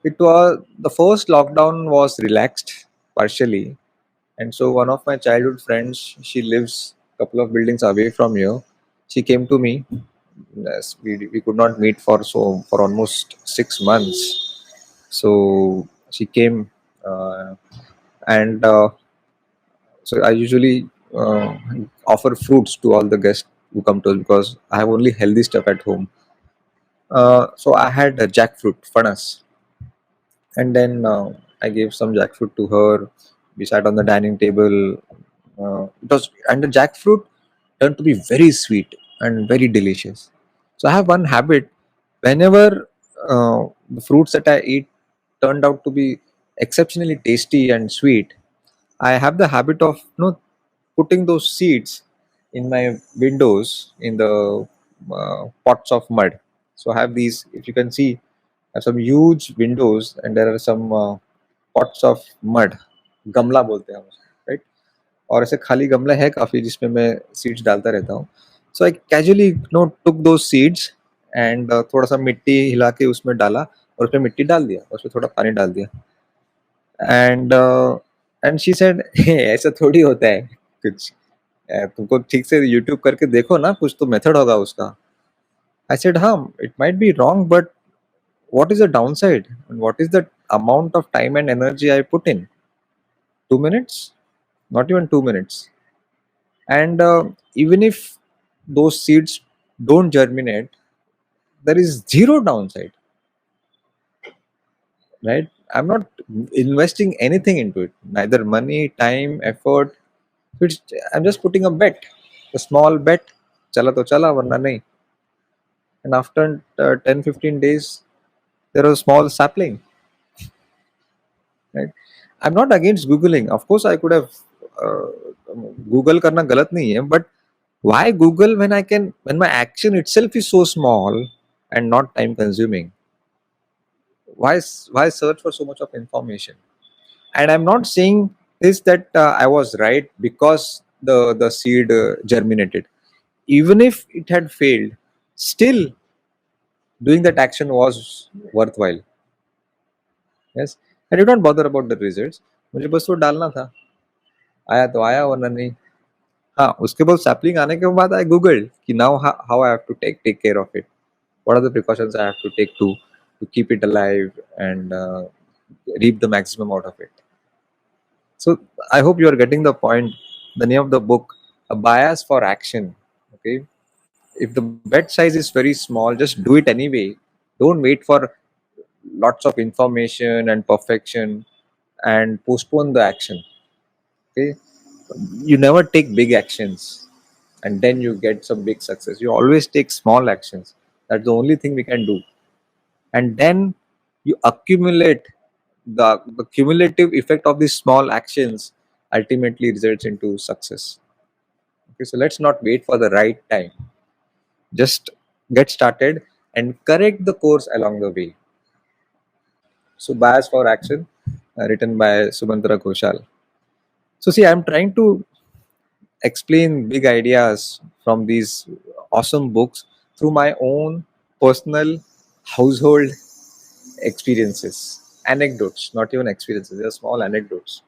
It was the first lockdown was relaxed partially, and so one of my childhood friends, she lives a couple of buildings away from here. She came to me. Yes, we could not meet for almost 6 months. So she came, uh, and so I usually offer fruits to all the guests who come to us because I have only healthy stuff at home. So I had a jackfruit, fanas, and then I gave some jackfruit to her. We sat on the dining table. And the jackfruit turned to be very sweet and very delicious. So I have one habit: whenever the fruits that I eat turned out to be exceptionally tasty and sweet, I have the habit of putting those seeds in my windows in the pots of mud. So I have these, if you can see, I have some huge windows, and there are some pots of mud. गमला बोलते हैं हम उसको, right? और ऐसे खाली गमला है काफी जिसमें मैं सीड्स डालता रहता हूँ. So I casually took those seeds and थोड़ा सा मिट्टी हिला के उसमें डाला और उसमें मिट्टी डाल दिया और उसमें थोड़ा पानी डाल दिया. एंड एंड शी सेड ऐसा थोड़ी होता है कुछ. तुमको ठीक से यूट्यूब करके देखो ना, कुछ तो मेथड होगा उसका. आई सेड हाँ, it might be wrong, but what is the downside and what is the amount of time and energy I put in? 2 minutes? Not even 2 minutes. And even if those seeds don't germinate, there is zero downside, right? I'm not investing anything into it, neither money, time, effort. It's, I'm just putting a bet, a small bet. Chala to chala, varna nahi. And after 10 15 days, there was a small sapling, right? I'm not against googling. Of course I could have uh, google karna galat nahi hai, but why google when I can, when my action itself is so small and not time consuming? Why search for so much of information? And I'm not saying this that I was right because the seed germinated. Even if it had failed, still doing that action was worthwhile. Yes. I did not bother about the results. मुझे बस वो डालना था. आया तो आया, वरना नहीं. हाँ, उसके बाद सैपलिंग आने के बाद आई गूगल कि now how I have to take care of it. What are the precautions I have to take to keep it alive and reap the maximum out of it? So I hope you are getting the point. The name of the book, A Bias for Action. Okay, if the bet size is very small, just do it anyway. Don't wait for lots of information and perfection and postpone the action. Okay, you never take big actions and then you get some big success. You always take small actions. That's the only thing we can do. And then you accumulate the cumulative effect of these small actions ultimately results into success. Okay, so let's not wait for the right time. Just get started and correct the course along the way. So Bias for Action, written by Subhadra Ghoshal. So see, I'm trying to explain big ideas from these awesome books through my own personal household experiences, anecdotes, not even experiences, they're small anecdotes.